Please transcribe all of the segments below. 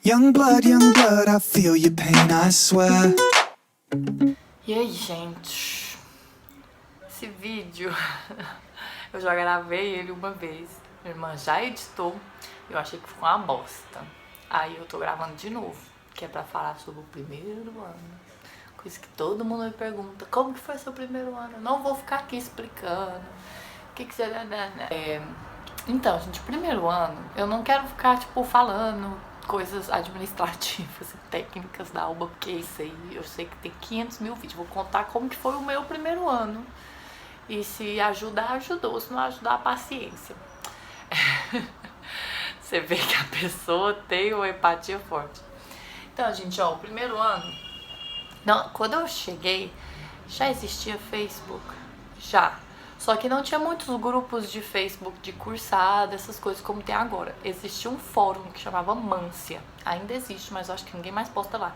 Young blood, I feel your pain, I swear. E aí, gente, esse vídeo eu já gravei ele uma vez, minha irmã já editou, eu achei que ficou uma bosta. Aí eu tô gravando de novo, que é pra falar sobre o primeiro ano. Coisa que todo mundo me pergunta, como que foi seu primeiro ano? Eu não vou ficar aqui explicando o que você... Então, gente, o primeiro ano, eu não quero ficar, tipo, falando coisas administrativas e técnicas da UBA, porque isso aí, eu sei que tem 500 mil vídeos. Vou contar como que foi o meu primeiro ano. E se ajudar, ajudou. Se não ajudar, paciência. Você vê que a pessoa tem uma empatia forte. Então, gente, ó, o primeiro ano... Não, quando eu cheguei, já existia Facebook? Já. Só que não tinha muitos grupos de Facebook de cursada, essas coisas como tem agora. Existia um fórum que chamava Mância. Ainda existe, mas eu acho que ninguém mais posta lá.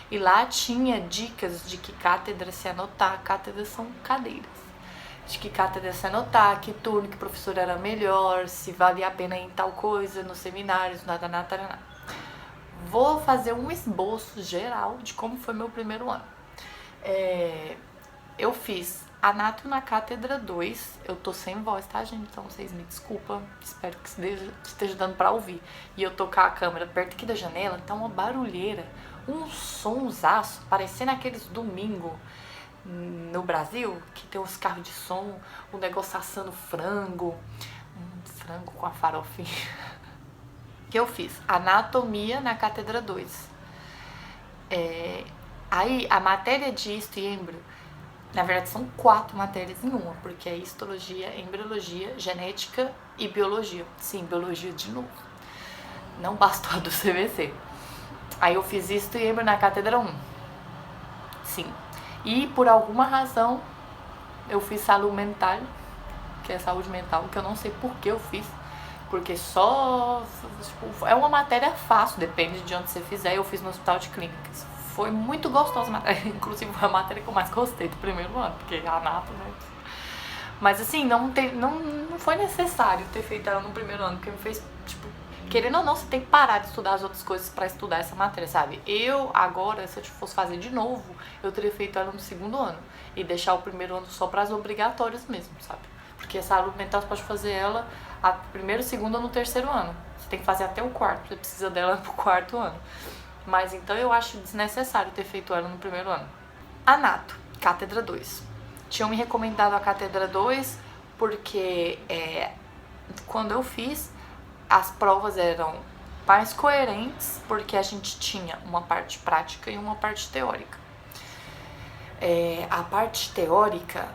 E lá tinha dicas de que cátedra se anotar. Cátedras são cadeiras. De que cátedra se anotar, que turno, que professor era melhor, se valia a pena ir em tal coisa, nos seminários, nada. Vou fazer um esboço geral de como foi meu primeiro ano. Eu fiz Anato na Cátedra 2, eu tô sem voz, tá, gente? Então vocês me desculpam, espero que esteja dando pra ouvir. E eu tô com a câmera perto aqui da janela, tá uma barulheira, um sonsaço, parecendo aqueles domingo no Brasil, que tem uns carros de som, um negócio assando frango, um frango com a farofinha. Que eu fiz Anatomia na Cátedra 2. Aí a matéria de histo e embrio, na verdade são 4 matérias em uma, porque é histologia, embriologia, genética e biologia. Sim, biologia de novo. Não bastou a do CVC. Aí eu fiz histo e embrio na Cátedra 1. Sim. E por alguma razão eu fiz saúde mental, que é saúde mental, que eu não sei por que eu fiz. Porque só... Tipo, é uma matéria fácil, depende de onde você fizer. Eu fiz no Hospital de Clínicas. Foi muito gostosa a matéria. Inclusive foi a matéria que eu mais gostei do primeiro ano. Porque a anato, né? Mas assim, não foi necessário ter feito ela no primeiro ano. Porque me fez, tipo... Querendo ou não, você tem que parar de estudar as outras coisas pra estudar essa matéria, sabe? Eu, agora, se eu fosse fazer de novo, eu teria feito ela no segundo ano. E deixar o primeiro ano só pras obrigatórias mesmo, sabe? Porque essa saúde mental você pode fazer ela a primeiro, segundo ou no terceiro ano. Você tem que fazer até o quarto, você precisa dela pro quarto ano. Mas então eu acho desnecessário ter feito ela no primeiro ano. Anato, Cátedra 2. Tinham me recomendado a Cátedra 2 porque quando eu fiz, as provas eram mais coerentes, porque a gente tinha uma parte prática e uma parte teórica. A parte teórica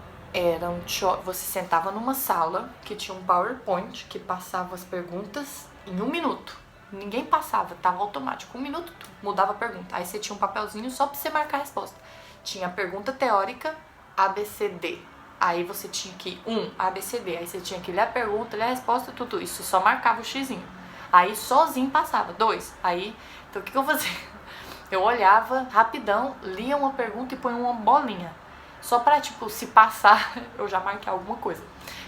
você sentava numa sala que tinha um PowerPoint que passava as perguntas em 1 minuto. Ninguém passava, tava automático. 1 minuto, mudava a pergunta. Aí você tinha um papelzinho só pra você marcar a resposta. Tinha a pergunta teórica, ABCD. Aí você tinha que ABCD. Aí você tinha que ler a pergunta, ler a resposta, tudo isso. Só marcava o xizinho. Aí sozinho passava. 2. Aí, então o que eu fazia? Eu olhava rapidão, lia uma pergunta e põe uma bolinha. Só pra, tipo, se passar, eu já marquei alguma coisa.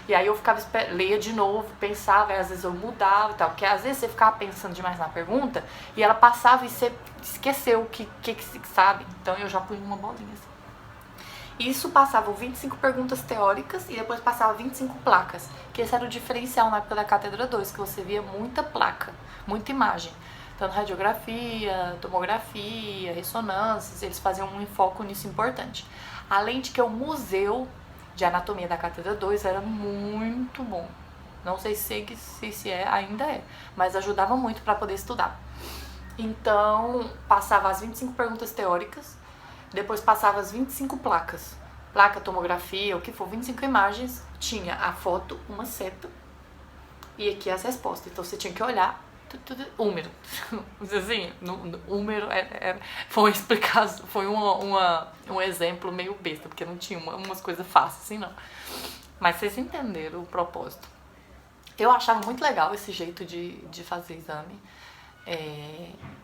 E aí eu ficava, lia de novo, pensava, e às vezes eu mudava e tal. Porque às vezes você ficava pensando demais na pergunta e ela passava e você esqueceu o que sabe. Então eu já punha uma bolinha assim. Isso passava 25 perguntas teóricas e depois passava 25 placas. Que esse era o diferencial na época da Cátedra 2, que você via muita placa, muita imagem. Tanto radiografia, tomografia, ressonâncias, eles faziam um foco nisso importante. Além de que o museu de anatomia da Cátedra 2 era muito bom. Não sei se ainda é, mas ajudava muito para poder estudar. Então, passava as 25 perguntas teóricas, depois passava as 25 placas. Placa, tomografia, o que for, 25 imagens, tinha a foto, uma seta, e aqui as respostas. Então você tinha que olhar número. Assim, número foi explicado, foi um exemplo meio besta, porque não tinha umas coisas fáceis assim, não. Mas vocês entenderam o propósito. Eu achava muito legal esse jeito de fazer exame.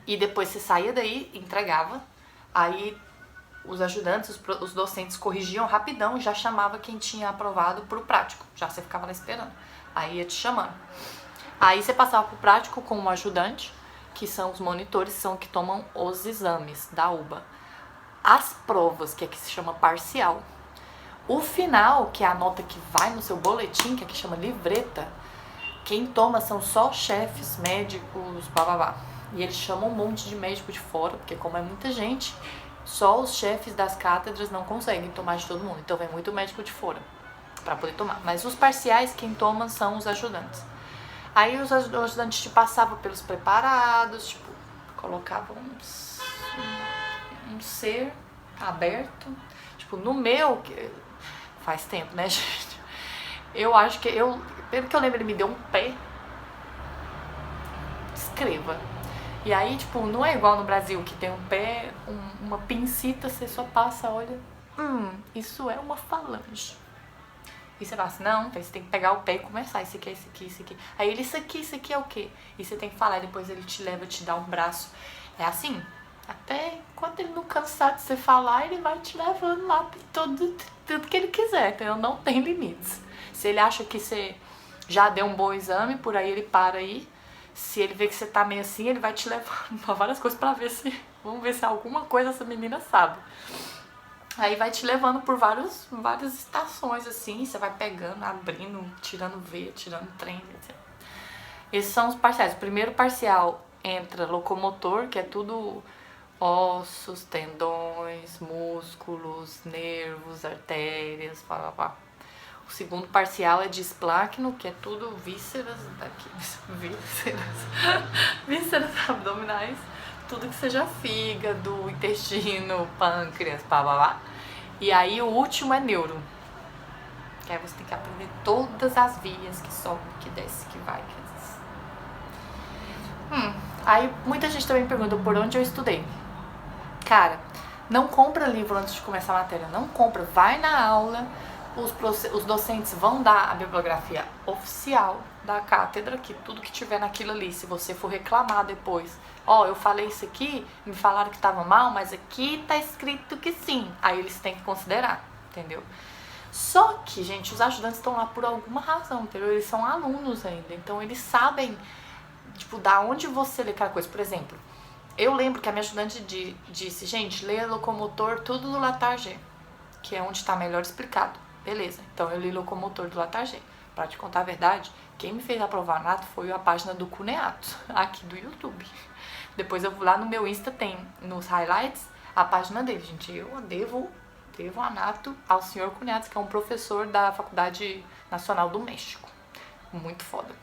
E depois você saía daí, entregava, aí os ajudantes, os docentes corrigiam rapidão e já chamava quem tinha aprovado pro prático. Já você ficava lá esperando. Aí ia te chamando. Aí você passava pro prático com um ajudante, que são os monitores, são que tomam os exames da UBA. As provas, que aqui se chama parcial. O final, que é a nota que vai no seu boletim, que aqui chama livreta, quem toma são só chefes, médicos, blá. E eles chamam um monte de médico de fora, porque como é muita gente, só os chefes das cátedras não conseguem tomar de todo mundo. Então vem muito médico de fora para poder tomar. Mas os parciais, quem toma são os ajudantes. Aí os ajudantes te passavam pelos preparados, tipo, colocavam um ser aberto. Tipo, no meu, que faz tempo, né, gente? Eu acho que pelo que eu lembro, ele me deu um pé. Escreva. E aí, tipo, não é igual no Brasil, que tem um pé, uma pincita, você só passa, olha. Isso é uma falange. E você fala assim, não, você tem que pegar o pé e começar. Isso aqui, isso aqui, isso aqui. Aí ele, isso aqui é o quê? E você tem que falar, e depois ele te leva, te dá um braço. É assim, até enquanto ele não cansar de você falar, ele vai te levando lá pra tudo que ele quiser, então não tem limites. Se ele acha que você já deu um bom exame, por aí ele para aí. Se ele vê que você tá meio assim, ele vai te levar pra várias coisas pra ver se... Vamos ver se alguma coisa essa menina sabe. Aí vai te levando por várias estações, assim, você vai pegando, abrindo, tirando veia, tirando trem, etc. Esses são os parciais. O primeiro parcial entra locomotor, que é tudo ossos, tendões, músculos, nervos, artérias, pá. O segundo parcial é displáqueno, que é tudo vísceras daqui, vísceras abdominais, tudo que seja fígado, intestino, pâncreas, pá. E aí o último é neuro, que aí você tem que aprender todas as vias que sobe, que desce, que vai, que desce. Aí muita gente também pergunta por onde eu estudei. Cara, não compra livro antes de começar a matéria, não compra, vai na aula. Os docentes vão dar a bibliografia oficial da cátedra, que tudo que tiver naquilo ali, se você for reclamar depois, eu falei isso aqui, me falaram que estava mal, mas aqui tá escrito que sim, aí eles têm que considerar, entendeu? Só que, gente, os ajudantes estão lá por alguma razão, entendeu? Eles são alunos ainda, então eles sabem, tipo, da onde você lê aquela coisa. Por exemplo, eu lembro que a minha ajudante disse, gente, leia locomotor tudo do Latarjet, que é onde está melhor explicado. Beleza, então eu li Locomotor do Latarjet. Pra te contar a verdade, quem me fez aprovar nato foi a página do Cuneato, aqui do YouTube. Depois eu vou lá no meu Insta, tem nos highlights a página dele, gente. Eu devo a nato ao senhor Cuneato, que é um professor da Faculdade Nacional do México. Muito foda.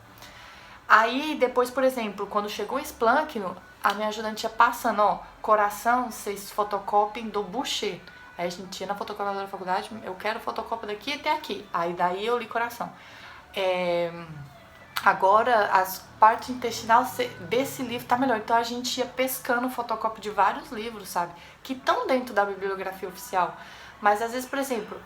Aí depois, por exemplo, quando chegou o esplâncno, a minha ajudante ia passando, coração, vocês fotocopiem do Boucher. Aí a gente ia na fotocopiadora da faculdade, eu quero fotocópia daqui até aqui. Aí daí eu li coração. Agora, as partes intestinal desse livro tá melhor. Então a gente ia pescando fotocópia de vários livros, sabe? Que estão dentro da bibliografia oficial. Mas às vezes, por exemplo,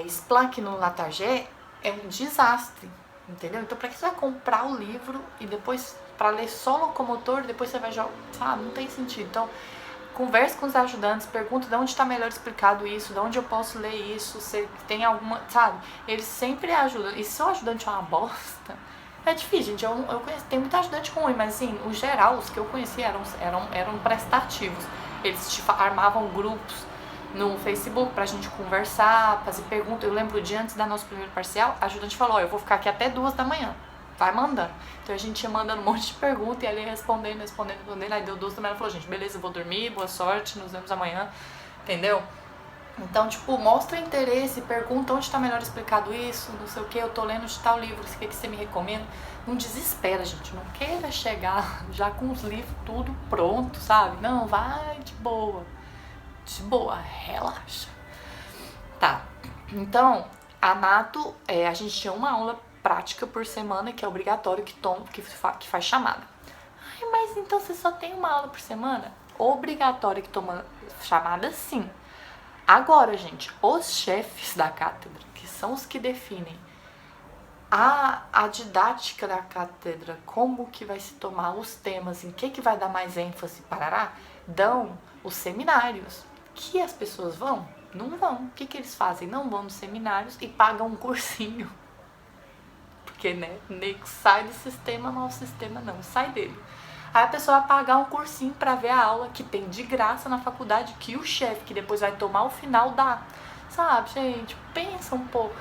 esplâncno no Latarjet é um desastre, entendeu? Então pra que você vai comprar o livro e depois, pra ler só locomotor, depois você vai jogar, sabe? Não tem sentido. Então, converse com os ajudantes, pergunta de onde está melhor explicado isso, de onde eu posso ler isso, se tem alguma, sabe? Eles sempre ajudam. E se o ajudante é uma bosta, é difícil, gente. Eu conheço, tem muita ajudante ruim, mas assim, o geral, os que eu conheci eram prestativos. Eles armavam grupos no Facebook pra gente conversar, fazer perguntas. Eu lembro o dia antes da nossa primeira parcial, a ajudante falou, eu vou ficar aqui até 2 da manhã. Vai mandando. Então a gente ia mandando um monte de perguntas e ele respondendo. Aí deu 2 da manhã, ela falou, gente, beleza, eu vou dormir, boa sorte, nos vemos amanhã, entendeu? Então, tipo, mostra interesse, pergunta onde tá melhor explicado isso, não sei o que, eu tô lendo de tal livro, o que você me recomenda? Não desespera, gente, não queira chegar já com os livros tudo pronto, sabe? Não, vai de boa, relaxa. Tá, então, a nato, a gente tinha uma aula prática por semana, que é obrigatório que faz chamada. Ai, mas então você só tem uma aula por semana? Obrigatório que toma chamada, sim. Agora, gente, os chefes da cátedra, que são os que definem a didática da cátedra, como que vai se tomar os temas, em que vai dar mais ênfase, parará, dão os seminários. Que as pessoas vão? Não vão. O que eles fazem? Não vão nos seminários e pagam um cursinho. Porque, né, nego sai do sistema, mas o sistema não sai dele. Aí a pessoa vai pagar um cursinho pra ver a aula que tem de graça na faculdade, que o chefe, que depois vai tomar o final, dá. Sabe, gente? Pensa um pouco.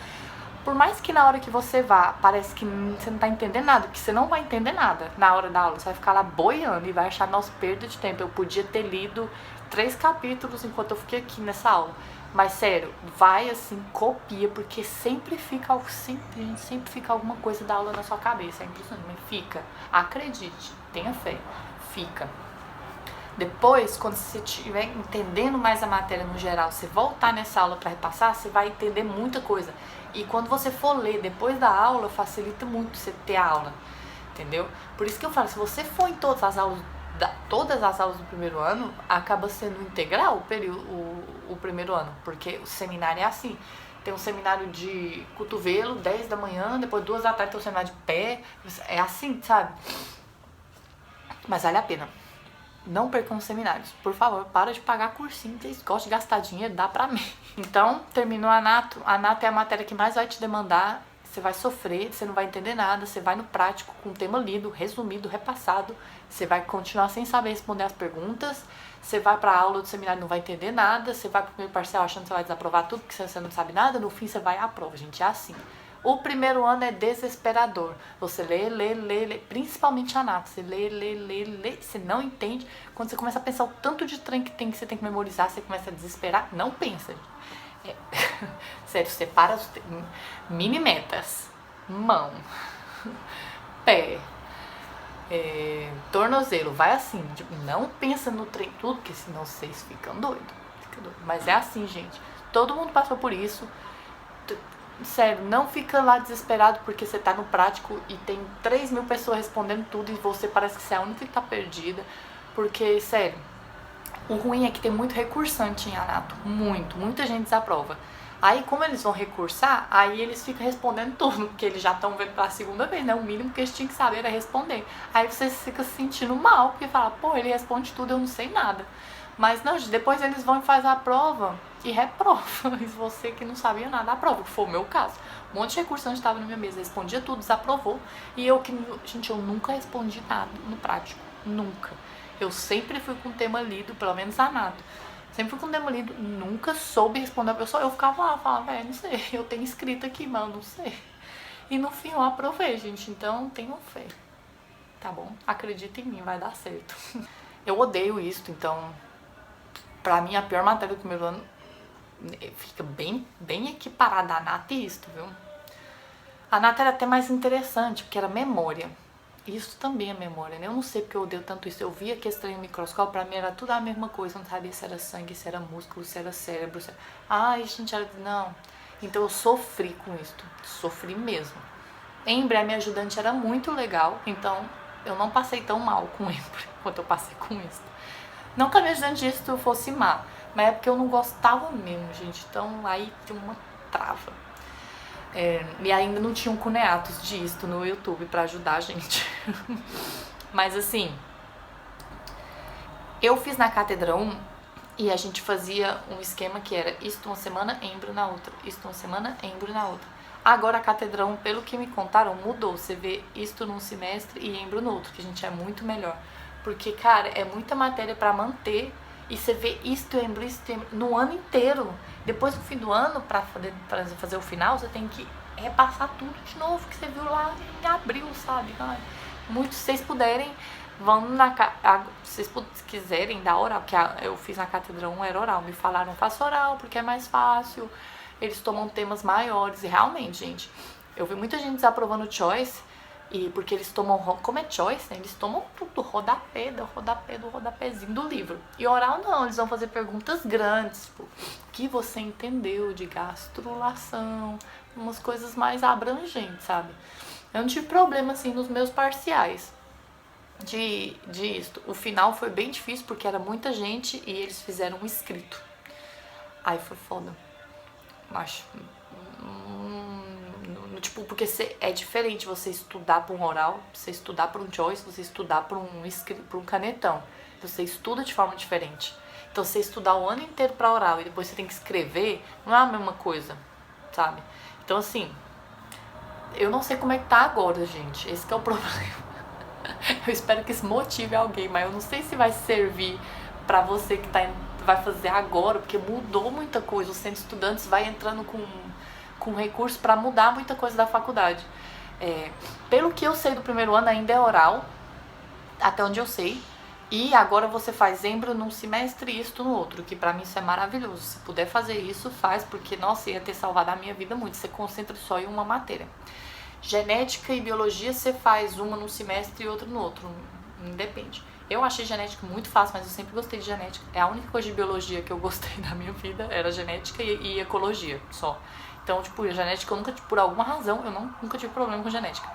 Por mais que na hora que você vá, parece que você não tá entendendo nada, porque você não vai entender nada na hora da aula. Você vai ficar lá boiando e vai achar, nossa, perda de tempo. Eu podia ter lido 3 capítulos enquanto eu fiquei aqui nessa aula. Mas sério, vai assim, copia, porque sempre fica alguma coisa da aula na sua cabeça. É impressionante, mas fica. Acredite, tenha fé, fica. Depois, quando você estiver entendendo mais a matéria no geral, você voltar nessa aula para repassar, você vai entender muita coisa. E quando você for ler depois da aula, facilita muito você ter a aula, entendeu? Por isso que eu falo, se você for em todas as aulas do primeiro ano, acaba sendo integral o primeiro ano, porque o seminário é assim. Tem um seminário de cotovelo, 10 da manhã, depois 2 da tarde tem um seminário de pé, é assim, sabe? Mas vale a pena. Não percam os seminários. Por favor, para de pagar cursinho. Vocês gostam de gastar dinheiro, dá pra mim. Então, terminou a Anato. A Anato é a matéria que mais vai te demandar. Você vai sofrer, você não vai entender nada. Você vai no prático, com o tema lido, resumido, repassado. Você vai continuar sem saber responder as perguntas. Você vai pra aula do seminário e não vai entender nada. Você vai pro primeiro parcial achando que você vai desaprovar tudo, porque você não sabe nada. No fim, você vai à prova, gente. É assim. O primeiro ano é desesperador. Você lê, principalmente a Anato. Você lê, você não entende. Quando você começa a pensar o tanto de trem que você tem que memorizar, você começa a desesperar. Não pensa. Sério, separa os mini metas. Mão, pé, tornozelo. Vai assim. Tipo, não pensa no trem tudo, porque senão vocês ficam doidos. Mas é assim, gente. Todo mundo passou por isso. Sério, não fica lá desesperado porque você tá no prático e tem 3.000 pessoas respondendo tudo e você parece que você é a única que tá perdida. Porque, sério, o ruim é que tem muito recursante em Anato. Muita gente desaprova. Aí, como eles vão recursar, aí eles ficam respondendo tudo, porque eles já estão vendo pela segunda vez, né? O mínimo que eles tinham que saber era responder. Aí você fica se sentindo mal, porque fala, pô, ele responde tudo, eu não sei nada. Mas não, depois eles vão e fazem a prova e reprovam. E você que não sabia nada, aprova, que foi o meu caso. Um monte de recursante estava na minha mesa, respondia tudo, desaprovou. E eu gente, eu nunca respondi nada no prático. Nunca. Eu sempre fui com o tema lido, pelo menos Anato. Sempre fui com o tema lido, nunca soube responder a pessoa. Eu ficava lá, falava, não sei, eu tenho escrito aqui, mas eu não sei. E no fim eu aprovei, gente, então tenham fé. Tá bom? Acredita em mim, vai dar certo. Eu odeio isso, então... Pra mim, a pior matéria do primeiro ano fica bem equiparada a Anato e isto, viu? A Anato era até mais interessante, porque era memória. Isso também é memória, né? Eu não sei porque eu odeio tanto isso. Eu via que esse trem no microscópio, pra mim era tudo a mesma coisa. Eu não sabia se era sangue, se era músculo, se era cérebro. Ai, gente, não. Então eu sofri com isso. Sofri mesmo. Embra, minha ajudante, era muito legal. Então eu não passei tão mal com Embra quanto eu passei com isso. Não que a minha ajudante disso fosse má, mas é porque eu não gostava mesmo, gente. Então aí tinha uma trava. E ainda não tinha um Cuneatos disto no YouTube pra ajudar a gente. Mas assim, eu fiz na Cátedra 1 e a gente fazia um esquema que era isto uma semana, Embro na outra. Isto uma semana, Embro na outra. Agora a Cátedra 1, pelo que me contaram, mudou. Você vê isto num semestre e Embro no outro, que a gente é muito melhor. Porque, cara, é muita matéria pra manter e você vê isto no ano inteiro. Depois, no fim do ano, pra fazer o final, você tem que repassar tudo de novo que você viu lá em abril, sabe? Ai, muito, se vocês puderem, vão se vocês quiserem dar oral, porque eu fiz na Cátedra 1, era oral. Me falaram, faça oral, porque é mais fácil. Eles tomam temas maiores. E realmente, gente, eu vi muita gente desaprovando Choice. E porque eles tomam, como é Choice, né? Eles tomam tudo, rodapé do rodapézinho do livro. E oral não, eles vão fazer perguntas grandes, tipo, o que você entendeu de gastrulação, umas coisas mais abrangentes, sabe? Eu não tive problema, assim, nos meus parciais de isto. O final foi bem difícil, porque era muita gente e eles fizeram um escrito. Aí foi foda. Acho... Tipo, porque é diferente você estudar para um oral, você estudar para um Choice, você estudar para um canetão. Você estuda de forma diferente. Então, você estudar o ano inteiro para oral e depois você tem que escrever, não é a mesma coisa, sabe? Então, assim, eu não sei como é que tá agora, gente. Esse que é o problema. Eu espero que isso motive alguém, mas eu não sei se vai servir pra você que vai fazer agora, porque mudou muita coisa. O centro de estudantes vai entrando com recurso pra mudar muita coisa da faculdade. Pelo que eu sei do primeiro ano, ainda é oral, até onde eu sei. E agora você faz embro num semestre e isto no outro, que pra mim isso é maravilhoso. Se puder fazer isso, faz, porque, nossa, ia ter salvado a minha vida muito. Você concentra só em uma matéria. Genética e biologia você faz uma num semestre e outra no outro, independe. Eu achei genética muito fácil, mas eu sempre gostei de genética. É a única coisa de biologia que eu gostei da minha vida, era genética e ecologia, só. Então, tipo, genética eu nunca, por alguma razão, eu nunca tive problema com genética.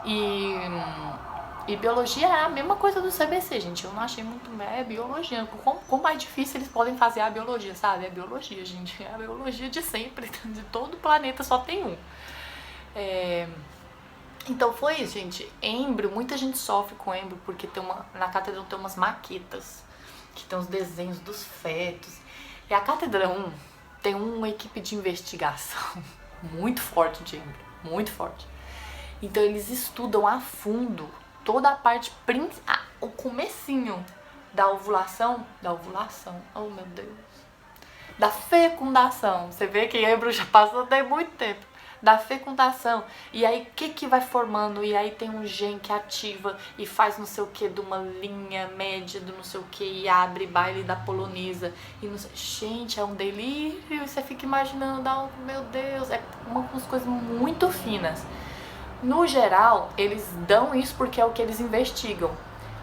E biologia é a mesma coisa do CBC, gente. Eu não achei muito... É biologia. Quão mais difícil eles podem fazer a biologia, sabe? É biologia, gente. É a biologia de sempre. De todo o planeta só tem um. Então foi isso, gente. Embrio, muita gente sofre com embrio porque na cátedra tem umas maquetas que tem os desenhos dos fetos. E a cátedra 1 tem uma equipe de investigação muito forte de embrio, muito forte. Então eles estudam a fundo toda a parte, o comecinho da ovulação, oh meu Deus, da fecundação. Você vê que embrio já passou tem muito tempo. Da fecundação, e aí o que vai formando, e aí tem um gene que ativa e faz não sei o que de uma linha média do não sei o que e abre baile da polonesa e não sei... Gente, é um delírio, e você fica imaginando, meu Deus, é umas coisas muito finas. No geral, eles dão isso porque é o que eles investigam,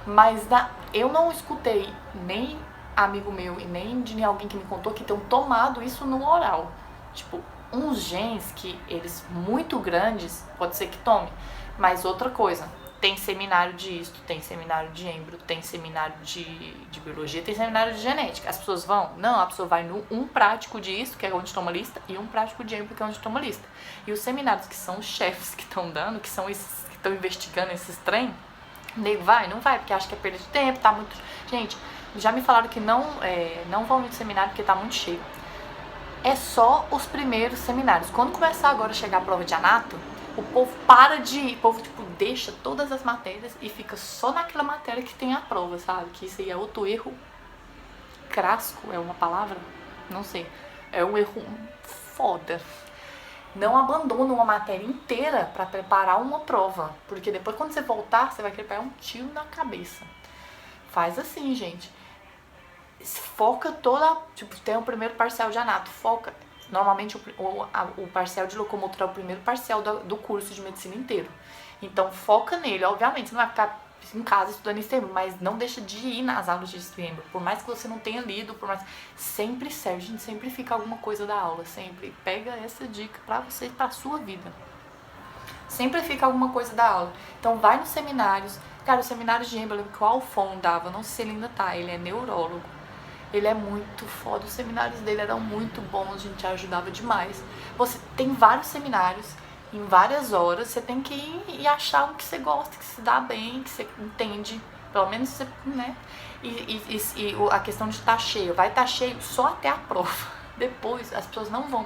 mas eu não escutei nem amigo meu e nem de alguém que me contou que tenham tomado isso no oral, tipo, uns genes que eles muito grandes, pode ser que tome, mas outra coisa, tem seminário de isto, tem seminário de embrio, tem seminário de biologia, tem seminário de genética. As pessoas vão? Não, a pessoa vai um prático de isto, que é onde toma lista, e um prático de embrio, que é onde toma lista. E os seminários que são os chefes que estão dando, que são esses que estão investigando esses trem, nego vai? Não vai, porque acha que é perda de tempo, tá muito... Gente, já me falaram que não vão no seminário porque tá muito cheio. É só os primeiros seminários. Quando começar agora a chegar a prova de anato, o povo para de ir, o povo tipo, deixa todas as matérias e fica só naquela matéria que tem a prova, sabe? Que isso aí é outro erro crasco, é uma palavra? Não sei. É um erro foda. Não abandona uma matéria inteira pra preparar uma prova, porque depois quando você voltar, você vai querer pegar um tiro na cabeça. Faz assim, gente. Foca toda, tipo, tem o primeiro parcial de anato, foca, normalmente o parcial de locomotora é o primeiro parcial do curso de medicina inteiro, então foca nele. Obviamente você não vai ficar em casa estudando STEM, mas não deixa de ir nas aulas de STEM, por mais que você não tenha lido, por mais, sempre serve, gente, sempre fica alguma coisa da aula, sempre, pega essa dica pra você e pra sua vida, sempre fica alguma coisa da aula. Então vai nos seminários, cara, os seminários de embrio que o Alfon dava, não sei se ele ainda tá, ele é neurólogo. Ele é muito foda, os seminários dele eram muito bons, a gente ajudava demais. Você tem vários seminários, em várias horas, você tem que ir e achar um que você gosta, que se dá bem, que você entende, pelo menos você, né? E a questão de estar cheio, vai estar cheio só até a prova. Depois as pessoas não vão,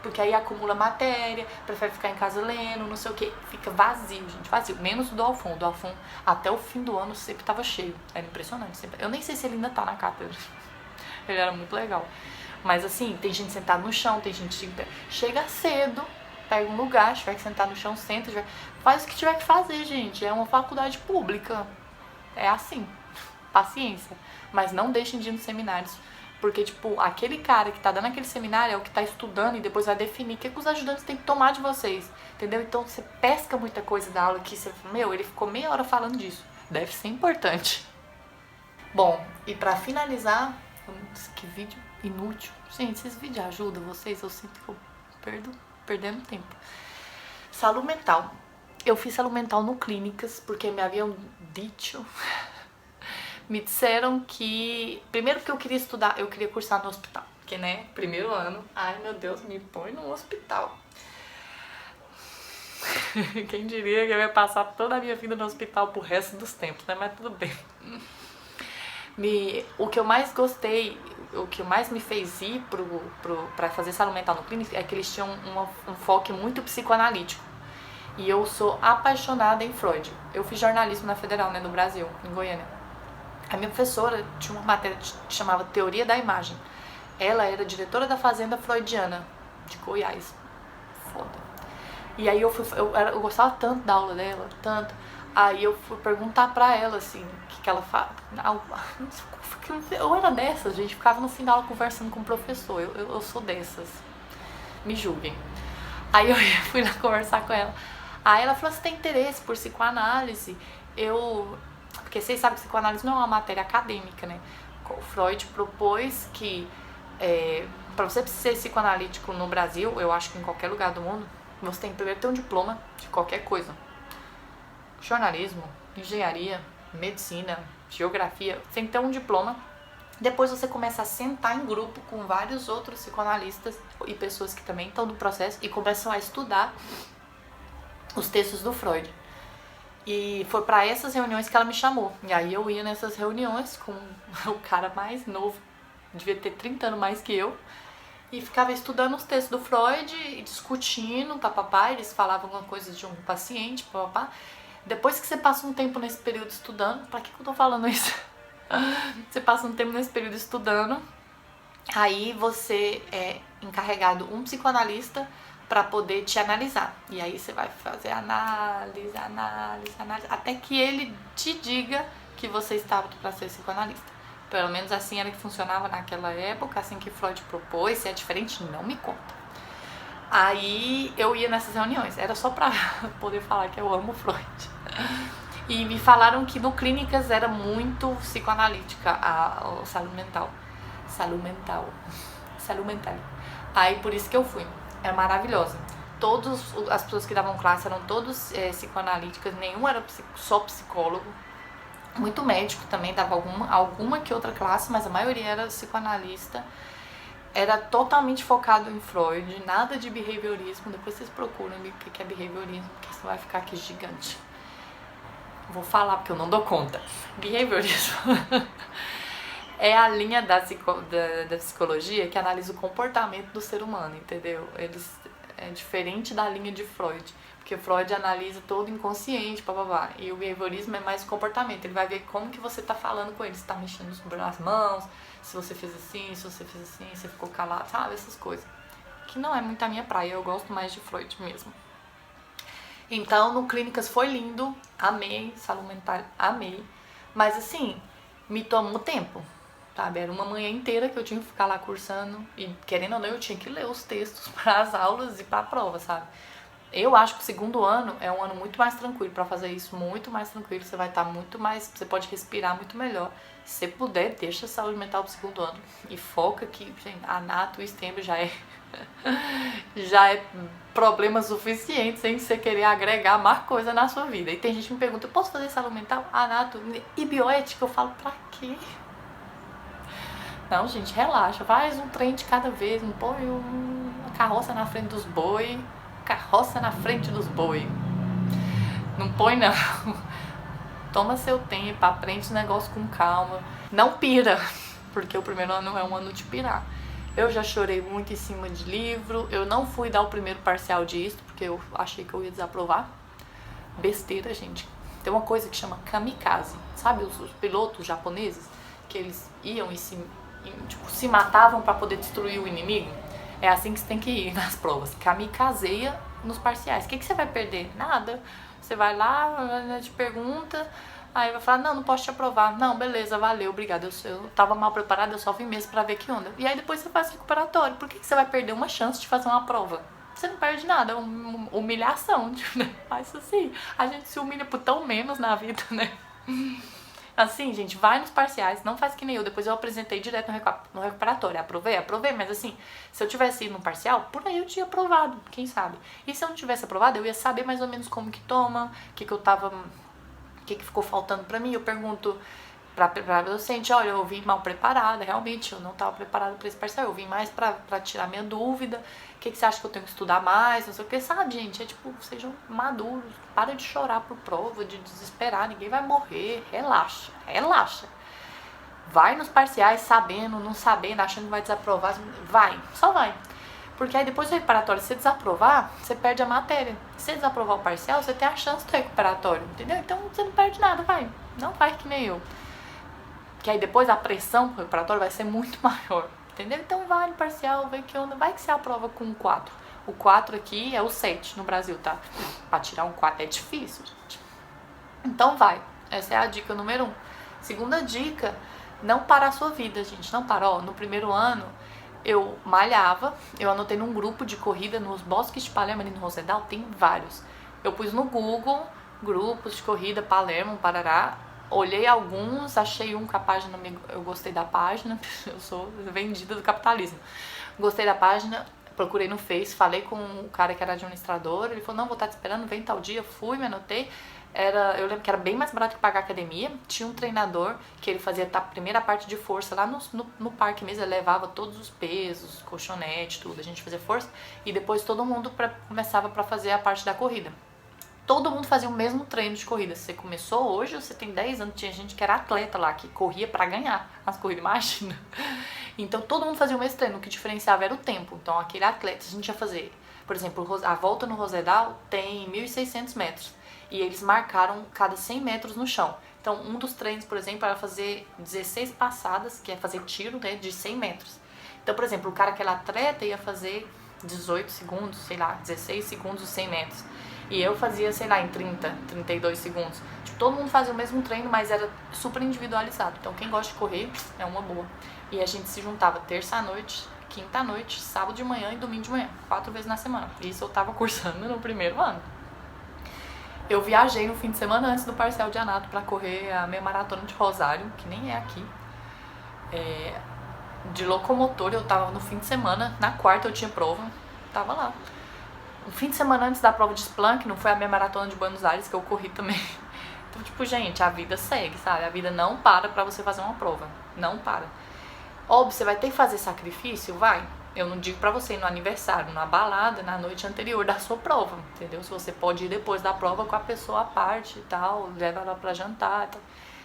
porque aí acumula matéria, prefere ficar em casa lendo, não sei o que, fica vazio, gente, vazio. Menos o do Alfon. Do Alfon, até o fim do ano, sempre tava cheio. Era impressionante. Sempre. Eu nem sei se ele ainda tá na cátedra. Ele era muito legal. Mas assim, tem gente sentada no chão, tem gente que chega cedo, pega um lugar, tiver que sentar no chão, senta, faz o que tiver que fazer, gente. É uma faculdade pública. É assim. Paciência. Mas não deixem de ir nos seminários. Porque, tipo, aquele cara que tá dando aquele seminário é o que tá estudando e depois vai definir o que os ajudantes têm que tomar de vocês, entendeu? Então, você pesca muita coisa da aula que você... ele ficou meia hora falando disso. Deve ser importante. Bom, e pra finalizar... Que vídeo inútil. Gente, esses vídeos ajudam vocês? Eu sinto que eu perdendo tempo. Saúde mental. Eu fiz saúde mental no Clínicas, porque me haviam dito... Me disseram que... Primeiro que eu queria estudar, eu queria cursar no hospital. Porque, né, primeiro ano... Ai, meu Deus, me põe no hospital. Quem diria que eu ia passar toda a minha vida no hospital pro resto dos tempos, né? Mas tudo bem. O que eu mais gostei, o que mais me fez ir pra fazer saúde mental no Clínicas é que eles tinham um foco muito psicoanalítico. E eu sou apaixonada em Freud. Eu fiz jornalismo na Federal, né, no Brasil, em Goiânia. A minha professora tinha uma matéria que chamava Teoria da Imagem. Ela era diretora da Fazenda Freudiana, de Goiás. Foda. E aí eu gostava tanto da aula dela, tanto. Aí eu fui perguntar pra ela, assim, o que ela fala. Eu era dessas, gente. Ficava no fim da aula conversando com o professor. Eu sou dessas. Me julguem. Aí eu fui lá conversar com ela. Aí ela falou, você tem interesse por psicoanálise? Porque vocês sabem que psicoanálise não é uma matéria acadêmica, né? O Freud propôs que para você ser psicoanalítico no Brasil, eu acho que em qualquer lugar do mundo, você tem que primeiro ter um diploma de qualquer coisa. Jornalismo, engenharia, medicina, geografia, você tem que ter um diploma. Depois você começa a sentar em grupo com vários outros psicoanalistas e pessoas que também estão no processo e começam a estudar os textos do Freud. E foi para essas reuniões que ela me chamou. E aí eu ia nessas reuniões com o cara mais novo, devia ter 30 anos mais que eu, e ficava estudando os textos do Freud e discutindo, papapá, eles falavam alguma coisa de um paciente, papapá. Depois que você passa um tempo nesse período estudando, pra que eu tô falando isso? Você passa um tempo nesse período estudando, aí você é encarregado um psicoanalista para poder te analisar. E aí você vai fazer análise, até que ele te diga que você está apto para ser psicoanalista. Pelo menos assim era que funcionava naquela época, assim que Freud propôs. Se é diferente, não me conta. Aí eu ia nessas reuniões, era só pra poder falar que eu amo Freud. E me falaram que no Clínicas era muito psicoanalítica a saúde mental. Saúde mental. Aí por isso que eu fui. Era maravilhosa. Todas as pessoas que davam classe eram todos psicoanalíticas, nenhum era só psicólogo. Muito médico também, dava alguma que outra classe, mas a maioria era psicoanalista. Era totalmente focado em Freud, nada de behaviorismo. Depois vocês procuram o que é behaviorismo, porque você vai ficar aqui gigante. Vou falar porque eu não dou conta. Behaviorismo é a linha da psicologia que analisa o comportamento do ser humano, entendeu? É diferente da linha de Freud, porque Freud analisa todo o inconsciente, bababá, e o behaviorismo é mais o comportamento. Ele vai ver como que você tá falando com ele, se tá mexendo as mãos, se você fez assim, se você ficou calado, sabe? Essas coisas. Que não é muito a minha praia, eu gosto mais de Freud mesmo. Então, no Clínicas foi lindo, amei, saúde mental, amei. Mas assim, me tomou tempo, sabe? Era uma manhã inteira que eu tinha que ficar lá cursando e, querendo ou não, eu tinha que ler os textos para as aulas e para a prova, sabe? Eu acho que o segundo ano é um ano muito mais tranquilo para fazer isso, muito mais tranquilo. Você vai estar muito mais, você pode respirar muito melhor. Se puder, deixa a saúde mental pro segundo ano e foca que, gente, anato e STEM já é problema suficiente sem você querer agregar mais coisa na sua vida. E tem gente que me pergunta, eu posso fazer saúde mental, anato e bioética? Eu falo, pra quê? Não, gente, relaxa, faz um trem de cada vez, não põe uma carroça na frente dos boi, carroça na frente dos boi. Não põe não. Toma seu tempo, aprende esse negócio com calma. Não pira, porque o primeiro ano é um ano de pirar. Eu já chorei muito em cima de livro. Eu não fui dar o primeiro parcial disso, porque eu achei que eu ia desaprovar. Besteira, gente. Tem uma coisa que chama kamikaze. Sabe os pilotos japoneses? Que eles iam e se matavam para poder destruir o inimigo? É assim que você tem que ir nas provas. Kamikazeia nos parciais. O que você vai perder? Nada. Você vai lá, te pergunta, aí vai falar, não posso te aprovar. Não, beleza, valeu, obrigada. Eu tava mal preparada, eu só vim mesmo pra ver que onda. E aí depois você faz recuperatório. Por que você vai perder uma chance de fazer uma prova? Você não perde nada, é uma humilhação. Mas assim, a gente se humilha por tão menos na vida, né? Assim, gente, vai nos parciais, não faz que nem eu. Depois eu apresentei direto no recuperatório. Aprovei, mas assim, se eu tivesse ido no parcial, por aí eu tinha aprovado, quem sabe. E se eu não tivesse aprovado, eu ia saber mais ou menos como que toma, o que ficou faltando pra mim. Eu pergunto pra docente, olha, eu vim mal preparada, realmente, eu não tava preparada pra esse parcial, eu vim mais pra tirar minha dúvida. O que você acha que eu tenho que estudar mais? Não sei o que, sabe, gente? É tipo, sejam maduros, para de chorar por prova, de desesperar, ninguém vai morrer, relaxa. Vai nos parciais sabendo, não sabendo, achando que vai desaprovar, só vai. Porque aí depois do recuperatório, se você desaprovar, você perde a matéria. Se você desaprovar o parcial, você tem a chance do recuperatório, entendeu? Então você não perde nada, vai. Não faz que nem eu. Que aí depois a pressão pro recuperatório vai ser muito maior, entendeu? Então vai no parcial, vê que onda, vai que você aprova com um 4. O 4 aqui é o 7 no Brasil, tá? Pra tirar um 4 é difícil, gente. Então vai. Essa é a dica número 1. Segunda dica, não parar a sua vida, gente. Não para. Ó, no primeiro ano, eu malhava. Eu anotei num grupo de corrida nos Bosques de Palermo, ali no Rosedal. Tem vários. Eu pus no Google, grupos de corrida, Palermo, Parará. Olhei alguns, achei um com a página, eu gostei da página. Eu sou vendida do capitalismo. Gostei da página. Procurei no Face, falei com o cara que era administrador, ele falou, não, vou estar te esperando, vem tal dia, fui, me anotei. Eu lembro que era bem mais barato que pagar academia, tinha um treinador que ele fazia a primeira parte de força lá no parque mesmo, ele levava todos os pesos, colchonete, tudo, a gente fazia força, e depois todo mundo começava pra fazer a parte da corrida. Todo mundo fazia o mesmo treino de corrida. Você começou hoje, você tem 10 anos, tinha gente que era atleta lá, que corria pra ganhar as corridas, imagina. Então todo mundo fazia o mesmo treino, o que diferenciava era o tempo. Então aquele atleta, a gente ia fazer, por exemplo, a volta no Rosedal tem 1.600 metros. E eles marcaram cada 100 metros no chão. Então um dos treinos, por exemplo, era fazer 16 passadas, que é fazer tiro, né, de 100 metros. Então, por exemplo, o cara que era atleta ia fazer 18 segundos, sei lá, 16 segundos os 100 metros. E eu fazia, sei lá, em 30, 32 segundos. Tipo, todo mundo fazia o mesmo treino, mas era super individualizado. Então, quem gosta de correr, é uma boa. E a gente se juntava terça à noite, quinta à noite, sábado de manhã e domingo de manhã. 4 vezes na semana. Isso eu tava cursando no primeiro ano. Eu viajei no fim de semana antes do parcial de anato pra correr a meia maratona de Rosário, que nem é aqui. De locomotor, eu tava no fim de semana, na quarta eu tinha prova, tava lá. Um fim de semana antes da prova de Splunk, não foi a minha maratona de Buenos Aires que eu corri também. Então, tipo, gente, a vida segue, sabe? A vida não para pra você fazer uma prova. Não para. Óbvio, você vai ter que fazer sacrifício? Vai. Eu não digo pra você ir no aniversário, na balada, na noite anterior da sua prova, entendeu? Se você pode ir depois da prova com a pessoa à parte e tal, leva ela pra jantar e tal.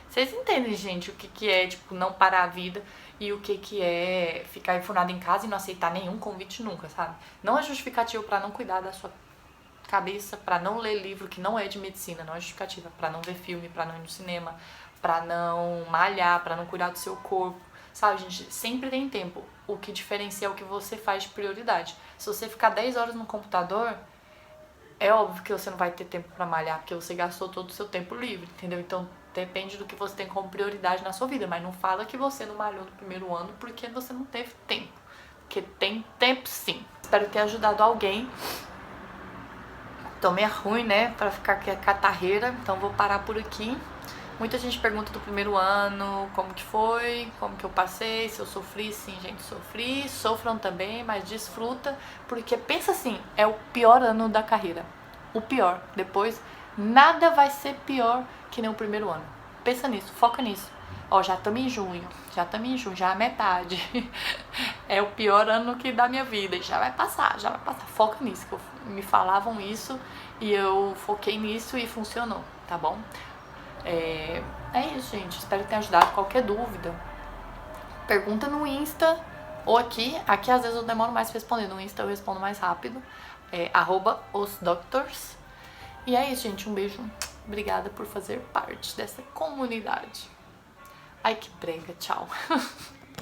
Vocês entendem, gente, o que é, tipo, não parar a vida e o que é ficar enfurnado em casa e não aceitar nenhum convite nunca, sabe? Não é justificativo pra não cuidar da sua cabeça, pra não ler livro que não é de medicina, não é justificativa pra não ver filme, pra não ir no cinema, pra não malhar, pra não cuidar do seu corpo, sabe, gente? Sempre tem tempo. O que diferencia é o que você faz de prioridade. Se você ficar 10 horas no computador, é óbvio que você não vai ter tempo pra malhar, porque você gastou todo o seu tempo livre, entendeu? Então, depende do que você tem como prioridade na sua vida, mas não fala que você não malhou no primeiro ano porque você não teve tempo. Porque tem tempo sim. Espero ter ajudado alguém. Tô meio ruim, né, pra ficar aqui a catarreira, então vou parar por aqui. Muita gente pergunta do primeiro ano, como que foi, como que eu passei, se eu sofri. Sim, gente, sofri, sofram também, mas desfruta, porque pensa assim, é o pior ano da carreira, o pior. Depois, nada vai ser pior que nem o primeiro ano. Pensa nisso, foca nisso. Ó, já estamos em junho, já é a metade. É o pior ano que da minha vida, e já vai passar. Foca nisso, que me falavam isso e eu foquei nisso e funcionou, tá bom? É isso, gente. Espero ter ajudado. Qualquer dúvida, pergunta no Insta ou aqui. Aqui às vezes eu demoro mais pra responder. No Insta eu respondo mais rápido. @osdoctors. E é isso, gente. Um beijo. Obrigada por fazer parte dessa comunidade. Ai, que brega. Tchau.